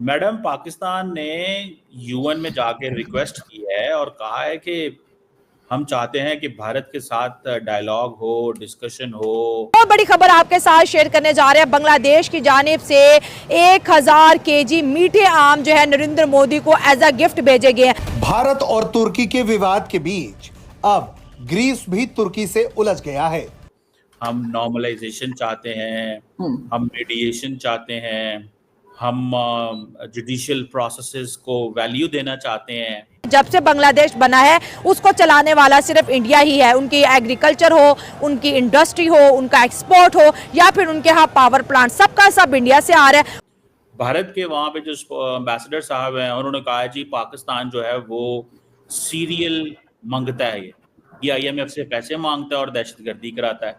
Madam, Pakistan ने UN में जाके रिक्वेस्ट की है और कहा है कि हम चाहते हैं कि भारत के साथ डायलॉग हो, डिस्कशन हो। बहुत बड़ी खबर आपके साथ शेयर करने जा रहे हैं। बांग्लादेश की जानिब से 1000 केजी मीठे आम जो है नरेंद्र मोदी को एज अ गिफ्ट भेजे गए हैं। भारत और तुर्की के विवाद के बीच अब ग्रीस भी तुर्की से उलझ गया है। हम नॉर्मलाइजेशन चाहते हैं, हम मीडिएशन चाहते हैं, हम जुडिशियल प्रोसेसेस को वैल्यू देना चाहते हैं। जब से बांग्लादेश बना है उसको चलाने वाला सिर्फ इंडिया ही है। उनकी एग्रीकल्चर हो, उनकी इंडस्ट्री हो, उनका एक्सपोर्ट हो या फिर उनके यहाँ पावर प्लांट, सबका सब इंडिया से आ रहा है। भारत के वहाँ पे जो एम्बेसडर साहब हैं उन्होंने कहा जी पाकिस्तान जो है वो सीरियल मांगता है, ये आईएमएफ से पैसे मांगता है और दहशतगर्दी कराता है।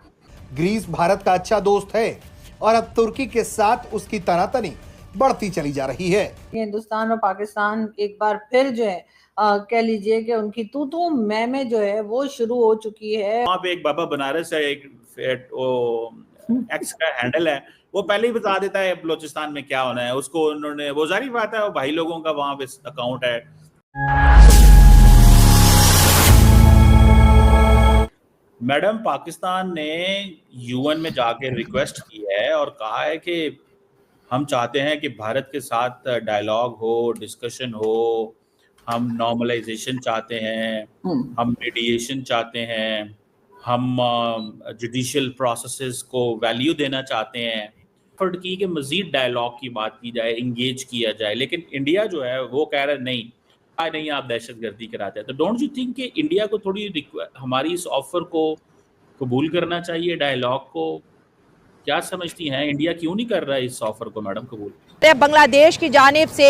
ग्रीस भारत का अच्छा दोस्त है और अब तुर्की के साथ उसकी तनातनी बढ़ती चली जा रही है। हिंदुस्तान और पाकिस्तान एक बार फिर जो है कह लीजिए कि उनकी तू मैं जो है वो शुरू हो चुकी है। वहाँ पे एक बाबा बनारस है, एक एक्स का हैंडल है, वो पहले ही बता देता है बलोचिस्तान में क्या होना है। उसको उन्होंने, वो जारी बात है, वो भाई लोगों का वहाँ पे अकाउंट है। मैडम, पाकिस्तान ने यूएन में जाके रिक्वेस्ट की है और कहा है कि हम चाहते हैं कि भारत के साथ डायलॉग हो, डिस्कशन हो, हम नॉर्मलाइजेशन चाहते हैं, हम मीडिएशन चाहते हैं, हम जुडिशियल प्रोसेसेस को वैल्यू देना चाहते हैं। एफर्ट की कि मजीद डायलॉग की बात की जाए, इंगेज किया जाए, लेकिन इंडिया जो है वो कह रहा है नहीं आप दहशतगर्दी कराते हैं। तो डोंट यू थिंक कि इंडिया को थोड़ी हमारी इस ऑफर को कबूल करना चाहिए, डायलॉग को? क्या समझती हैं, इंडिया क्यों नहीं कर रहा है इस ऑफर को मैडम कबूल? बांग्लादेश की जानिब से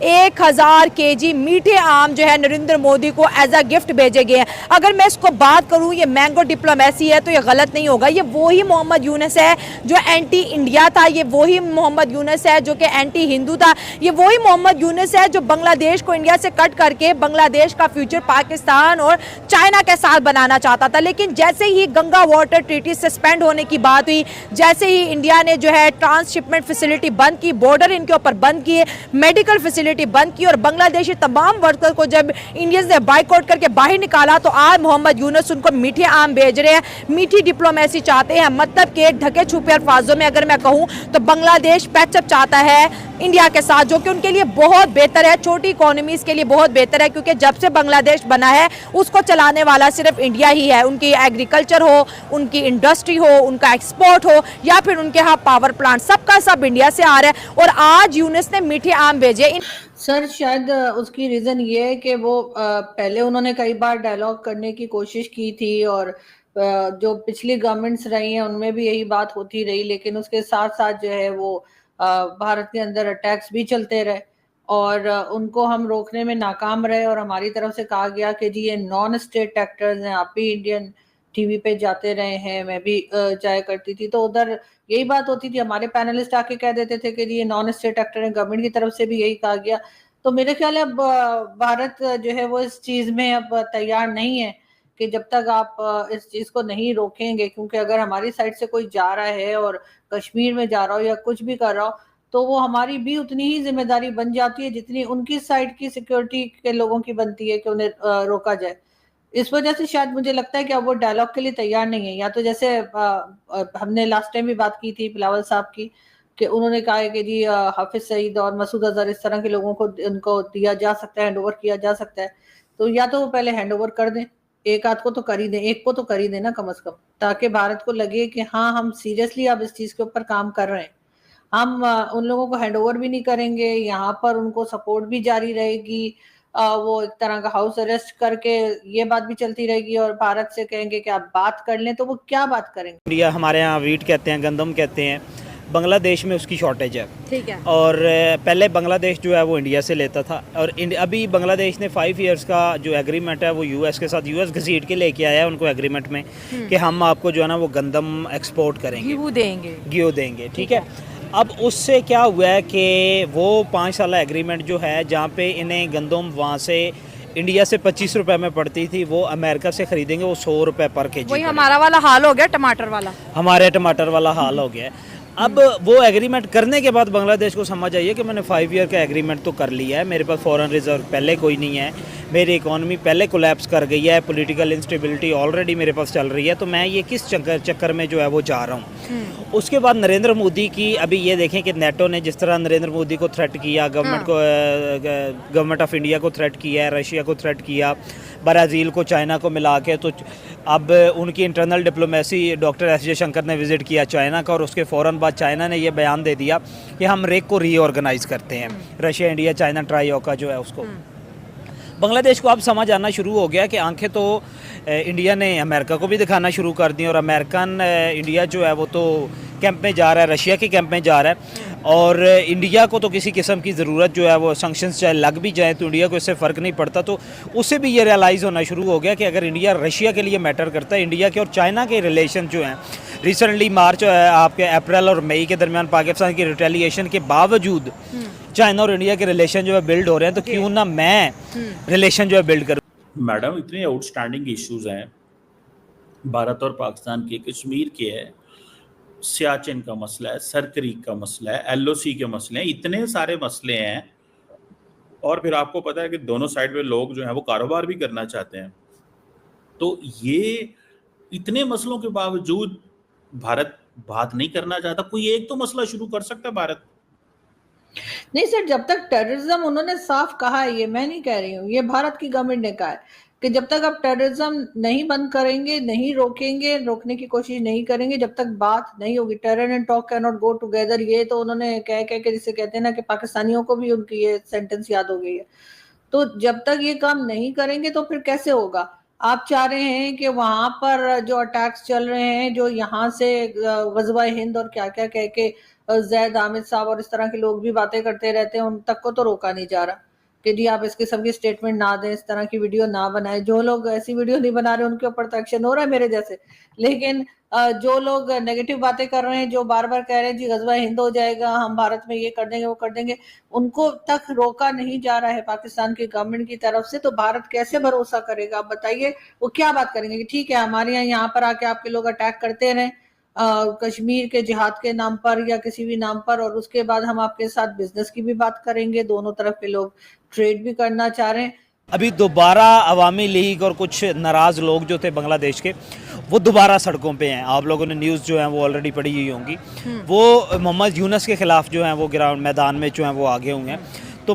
1000 केजी मीठे आम जो है नरेंद्र मोदी को एज अ गिफ्ट भेजे गए हैं। अगर मैं इसको बात करूं ये मैंगो डिप्लोमेसी है तो ये गलत नहीं होगा। ये वही मोहम्मद यूनुस है जो एंटी इंडिया था, ये वही मोहम्मद यूनुस है जो कि एंटी हिंदू था, ये वही मोहम्मद यूनुस है जो बांग्लादेश को इंडिया से कट करके बांग्लादेश का फ्यूचर पाकिस्तान और चाइना के साथ बनाना चाहता था। लेकिन जैसे ही गंगा वाटर ट्रीटी सस्पेंड होने की बात हुई, जैसे ही इंडिया ने जो है ट्रांसशिपमेंट फैसिलिटी बंद की, बॉर्डर इनके ऊपर बंद किए, मेडिकल फैसिलिटी बंद की और बांग्लादेशी तमाम वर्कर को जब इंडियंस ने बाइकआउट करके बाहर निकाला तो आज मोहम्मद यूनुस उनको मीठे आम भेज रहे हैं। मीठी डिप्लोमेसी चाहते हैं, मतलब कि ढके छुपे अल्फाजों में अगर मैं कहूं तो बांग्लादेश पैचअप चाहता है इंडिया के साथ, जो कि उनके लिए बहुत बेहतर है, छोटी इकोनॉमीज के लिए बहुत बेहतर है, क्योंकि जब से बांग्लादेश बना है उसको चलाने वाला सिर्फ इंडिया ही है। उनकी एग्रीकल्चर हो, उनकी इंडस्ट्री हो, उनका एक्सपोर्ट हो या फिर उनके यहाँ पावर प्लांट, सबका सब इंडिया से आ रहा है। और आज यूनुस ने मीठे आम भेजे। सर शायद उसकी रीजन ये है कि वो पहले उन्होंने कई बार डायलॉग करने की कोशिश की थी और जो पिछली गवर्नमेंट्स रही हैं उनमें भी यही बात होती रही, लेकिन उसके साथ साथ जो है वो भारत के अंदर अटैक्स भी चलते रहे और उनको हम रोकने में नाकाम रहे। और हमारी तरफ से कहा गया कि जी ये नॉन स्टेट एक्टर्स हैं, आप भी इंडियन टीवी पे जाते रहे हैं, मैं भी जाया करती थी, तो उधर यही बात होती थी, हमारे पैनलिस्ट आके कह देते थे कि ये नॉन स्टेट एक्टर है। गवर्नमेंट की तरफ से भी यही कहा गया। तो मेरे ख्याल है अब भारत जो है वो इस चीज में अब तैयार नहीं है कि जब तक आप इस चीज को नहीं रोकेंगे, क्योंकि अगर हमारी साइड से कोई जा रहा है और कश्मीर में जा रहा हो या कुछ भी कर रहा हो तो वो हमारी भी उतनी ही जिम्मेदारी बन जाती है जितनी उनकी साइड की सिक्योरिटी के लोगों की बनती है कि उन्हें रोका जाए। इस वजह से शायद मुझे लगता है कि अब वो डायलॉग के लिए तैयार नहीं है। या तो जैसे हमने लास्ट टाइम भी बात की थी बिलावल साहब की कि उन्होंने कहा है कि जी हाफिज सईद और मसूद अजहर इस तरह के लोगों को उनको दिया जा सकता है, हैंडओवर किया जा सकता है, तो या तो वो पहले हैंडओवर कर दें, एक आध को तो कर ही दें, एक को तो कर ही देना कम से कम, ताकि भारत को लगे कि हाँ हम सीरियसली अब इस चीज के ऊपर काम कर रहे हैं। हम उन लोगों को हैंडओवर भी नहीं करेंगे, यहाँ पर उनको सपोर्ट भी जारी रहेगी, वो एक तरह का हाउस अरेस्ट करके ये बात भी चलती रहेगी और भारत से कहेंगे कि आप बात कर लें, तो वो क्या बात करेंगे? इंडिया हमारे यहाँ वीट कहते हैं, गंदम कहते हैं, बांग्लादेश में उसकी शॉर्टेज है। ठीक है। और पहले बांग्लादेश जो है वो इंडिया से लेता था और अभी बांग्लादेश ने 5 इयर्स का जो एग्रीमेंट है वो यूएस के साथ, यूएस घसीट के लेके आया है उनको एग्रीमेंट में कि हम आपको जो है ना वो गंदम एक्सपोर्ट करेंगे, गेहूं देंगे। ठीक है। अब उससे क्या हुआ है कि वो 5 साल एग्रीमेंट जो है जहाँ पे इन्हें गंदम वहाँ से इंडिया से 25 रुपए में पड़ती थी, वो अमेरिका से खरीदेंगे वो 100 रुपए पर केजी। वही हमारा वाला हाल हो गया, टमाटर वाला, हमारे टमाटर वाला हाल हो गया। अब वो एग्रीमेंट करने के बाद बांग्लादेश को समझ आई है कि मैंने 5 ईयर का एग्रीमेंट तो कर लिया है, मेरे पास फॉरेन रिजर्व पहले कोई नहीं है, मेरी इकॉनमी पहले कोलैप्स कर गई है, पॉलिटिकल इंस्टेबिलिटी ऑलरेडी मेरे पास चल रही है, तो मैं ये किस चक्कर में जो है वो जा रहा हूँ। उसके बाद नरेंद्र मोदी की, अभी ये देखें कि नेटो ने जिस तरह नरेंद्र मोदी को थ्रेट किया, गवर्नमेंट ऑफ इंडिया को थ्रेट किया, रशिया को थ्रेट किया, ब्राज़ील को, चाइना को मिला के, तो अब उनकी internal diplomacy, doctor S Jaishankar ने विज़िट किया चाइना का, और उसके फ़ौरन बाद चाइना ने ये बयान दे दिया कि हम रेक को रीऑर्गेनाइज़ करते हैं, रशिया, इंडिया, चाइना ट्राइओका जो है उसको। बांग्लादेश को अब समझ आना शुरू हो गया कि आंखें तो इंडिया ने अमेरिका को भी दिखाना शुरू कर दी, और अमेरिकन इंडिया जो है वो तो कैंप में जा रहा है, रशिया के कैंप में जा रहा है, और इंडिया को तो किसी किस्म की ज़रूरत जो है वो सैंक्शंस चाहे लग भी जाए तो इंडिया को इससे फ़र्क नहीं पड़ता। तो उससे भी ये रियलाइज़ होना शुरू हो गया कि अगर इंडिया रशिया के लिए मैटर करता है, इंडिया के और चाइना के रिलेशन जो हैं, रिसेंटली मार्च आपके अप्रैल और मई के दरमियान पाकिस्तान की रिटेलिएशन के बावजूद चाइना और इंडिया के रिलेशन जो है बिल्ड हो रहे हैं, तो क्यों ना मैं रिलेशन जो है बिल्ड करूँ। मैडम, इतने आउटस्टैंडिंग इश्यूज हैं भारत और पाकिस्तान के, कश्मीर के है, सियाचिन का मसला है, सर क्रीक का मसला है, एलओसी के मसले हैं, इतने सारे मसले हैं, और फिर आपको पता है कि दोनों साइड में लोग जो हैं वो कारोबार भी करना चाहते हैं। तो ये इतने मसलों के बावजूद भारत बात नहीं करना चाहता। कोई एक तो मसला शुरू कर सकता है भारत। नहीं सर, जब तक टेररिज्म, उन्होंने साफ कहा है, ये मैं नहीं कह रही हूँ, ये भारत की गवर्नमेंट ने कहा है कि जब तक आप टेररिज्म नहीं बंद करेंगे, नहीं रोकेंगे, रोकने की कोशिश नहीं करेंगे, जब तक बात नहीं होगी, terror and talk can not go together, ये तो उन्होंने कह के जिसे कहते हैं ना कि पाकिस्तानियों को भी उनकी ये सेंटेंस याद हो गई है। तो जब तक ये काम नहीं करेंगे तो फिर कैसे होगा। आप चाह रहे हैं कि वहां पर जो अटैक्स चल रहे हैं, जो यहाँ से गज़वा हिंद और क्या क्या कह के जैद आमिद साहब और इस तरह के लोग भी बातें करते रहते हैं, उन तक को तो रोका नहीं जा रहा कि जी आप इसके सबकी स्टेटमेंट ना दें, इस तरह की वीडियो ना बनाएं। जो लोग ऐसी वीडियो नहीं बना रहे उनके ऊपर तो एक्शन हो रहा है मेरे जैसे, लेकिन जो लोग नेगेटिव बातें कर रहे हैं, जो बार बार कह रहे हैं जी गज़वा हिंद हो जाएगा, हम भारत में ये कर देंगे, वो कर देंगे, उनको तक रोका नहीं जा रहा है पाकिस्तान की गवर्नमेंट की तरफ से। तो भारत कैसे भरोसा करेगा, आप बताइए। वो क्या बात करेंगे कि ठीक है हमारे यहाँ पर आके आपके लोग अटैक करते रहें कश्मीर के जिहाद के नाम पर या किसी भी नाम पर, और उसके बाद हम आपके साथ बिजनेस की भी बात करेंगे, दोनों तरफ के लोग ट्रेड भी करना चाह रहे हैं। अभी दोबारा अवामी लीग और कुछ नाराज़ लोग जो थे बांग्लादेश के, वो दोबारा सड़कों पे हैं। आप लोगों ने न्यूज़ जो है वो ऑलरेडी पढ़ी हुई होंगी। वो मोहम्मद यूनस के ख़िलाफ़ जो हैं वो ग्राउंड मैदान में जो हैं वो आगे हुए हैं। तो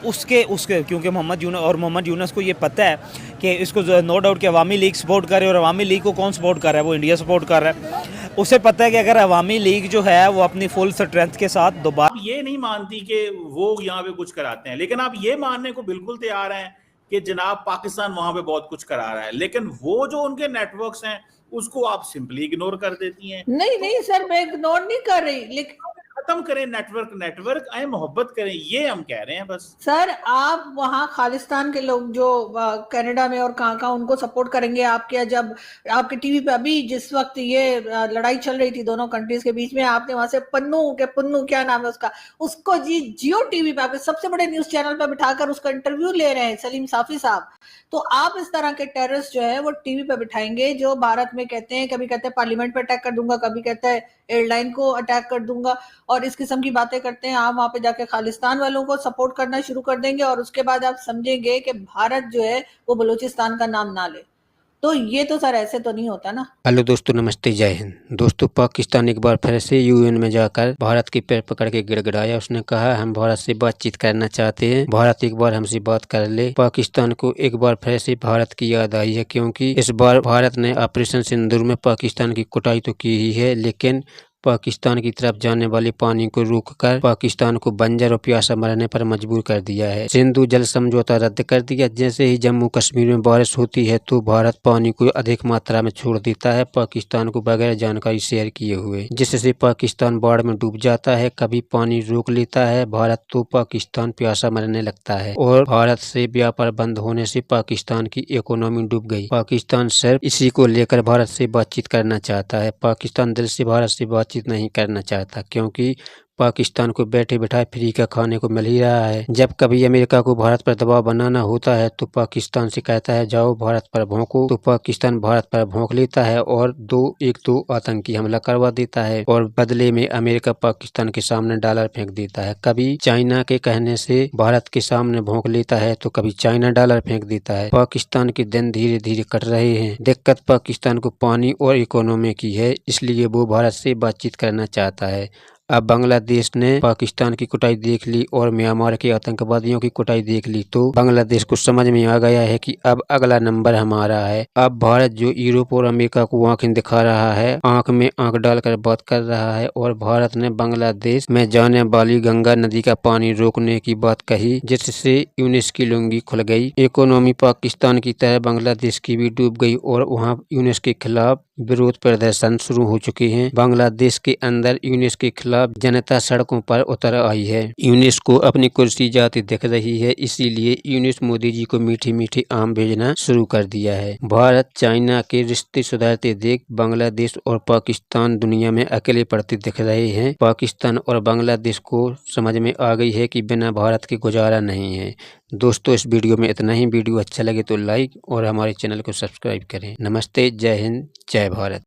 उसके क्योंकि मोहम्मद यूनस को ये पता है कि इसको नो डाउट कि अवामी लीग सपोर्ट करे, और अवामी लीग को कौन सपोर्ट कर रहा है, वो इंडिया सपोर्ट कर रहा है। उसे पता है कि अगर अवामी लीग जो है वो अपनी फुल स्ट्रेंथ के साथ दोबारा, ये नहीं मानती कि वो यहाँ पे कुछ कराते हैं, लेकिन आप ये मानने को बिल्कुल तैयार हैं कि जनाब पाकिस्तान वहां पे बहुत कुछ करा रहा है, लेकिन वो जो उनके नेटवर्क्स हैं उसको आप सिंपली इग्नोर कर देती हैं। नहीं सर, मैं इग्नोर नहीं कर रही, लेकिन खत्म करें नेटवर्क आए, मोहब्बत करें, ये हम कह रहे हैं बस। सर आप वहाँ खालिस्तान के लोग जो कनाडा में और कहाँ उनको सपोर्ट करेंगे आपके, जब आपके टीवी पे अभी जिस वक्त ये लड़ाई चल रही थी दोनों कंट्रीज के बीच में, आपने वहां से पुन्नू क्या नाम है उसको जी जियो टीवी पे आपके सबसे बड़े न्यूज चैनल पे बिठाकर उसका इंटरव्यू ले रहे हैं सलीम साफी साहब। तो आप इस तरह के टेररिस्ट जो है वो टीवी पे बिठाएंगे, जो भारत में कहते हैं, कभी कहते हैं पार्लियामेंट पे अटैक कर दूंगा, कभी कहता है एयरलाइन को अटैक कर दूंगा, और इस किस्म की बातें करते हैं। आप वहां पे जाके खालिस्तान वालों को सपोर्ट करना शुरू कर देंगे, और उसके बाद आप समझेंगे कि भारत जो है वो बलूचिस्तान का नाम ना ले। तो ये तो सर ऐसे तो नहीं होता ना। हेलो दोस्तों, नमस्ते, जय हिंद। दोस्तों, पाकिस्तान एक बार फिर से यूएन में जाकर भारत की पैर पकड़ के गिड़गिड़ाया। उसने कहा हम भारत से बातचीत करना चाहते हैं, भारत एक बार हमसे बात कर ले। पाकिस्तान को एक बार फिर से भारत की याद आई है, क्योंकि इस बार भारत ने ऑपरेशन सिंदूर में पाकिस्तान की कुटाई तो की ही है, लेकिन पाकिस्तान की तरफ जाने वाले पानी को रोककर पाकिस्तान को बंजर और प्यासा मरने पर मजबूर कर दिया है। सिंधु जल समझौता रद्द कर दिया। जैसे ही जम्मू कश्मीर में बारिश होती है तो भारत पानी को अधिक मात्रा में छोड़ देता है पाकिस्तान को बगैर जानकारी शेयर किए हुए, जिससे पाकिस्तान बाढ़ में डूब जाता है। कभी पानी रोक लेता है भारत तो पाकिस्तान प्यासा मरने लगता है, और भारत से व्यापार बंद होने से पाकिस्तान की इकोनॉमी डूब गई। पाकिस्तान सिर्फ इसी को लेकर भारत से बातचीत करना चाहता है। पाकिस्तान दिल से भारत से बातचीत नहीं करना चाहता, क्योंकि पाकिस्तान को बैठे बिठाए फ्री का खाने को मिल ही रहा है। जब कभी अमेरिका को भारत पर दबाव बनाना होता है तो पाकिस्तान से कहता है जाओ भारत पर भौंको, तो पाकिस्तान भारत पर भौंक लेता है और दो आतंकी हमला करवा देता है और बदले में अमेरिका पाकिस्तान के सामने डॉलर फेंक देता है। कभी चाइना के कहने से भारत के सामने भौंक लेता है तो कभी चाइना डॉलर फेंक देता है। पाकिस्तान के दिन धीरे धीरे कट रहे हैं। दिक्कत पाकिस्तान को पानी और इकोनॉमी की है, इसलिए वो भारत से बातचीत करना चाहता है। अब बांग्लादेश ने पाकिस्तान की कुटाई देख ली और म्यांमार के आतंकवादियों की कुटाई देख ली तो बांग्लादेश को समझ में आ गया है कि अब अगला नंबर हमारा है। अब भारत जो यूरोप और अमेरिका को आंखें दिखा रहा है, आंख में आंख डालकर बात कर रहा है और भारत ने बांग्लादेश में जाने वाली गंगा नदी का पानी रोकने की बात कही, जिससे यूनिस की लुंगी खुल गई। इकोनॉमी पाकिस्तान की तरह बांग्लादेश की भी डूब गई और वहाँ यूनिस के खिलाफ विरोध प्रदर्शन शुरू हो चुके हैं। बांग्लादेश के अंदर यूनिस के खिलाफ जनता सड़कों पर उतर आई है। यूनिस को अपनी कुर्सी जाती दिख रही है, इसीलिए यूनिस मोदी जी को मीठी मीठी आम भेजना शुरू कर दिया है। भारत चाइना के रिश्ते सुधरते देख बांग्लादेश और पाकिस्तान दुनिया में अकेले पड़ते दिख रहे हैं। पाकिस्तान और बांग्लादेश को समझ में आ गई है कि बिना भारत के गुजारा नहीं है। दोस्तों, इस वीडियो में इतना ही। वीडियो अच्छा लगे तो लाइक और हमारे चैनल को सब्सक्राइब करें। नमस्ते, जय हिंद, जय भारत।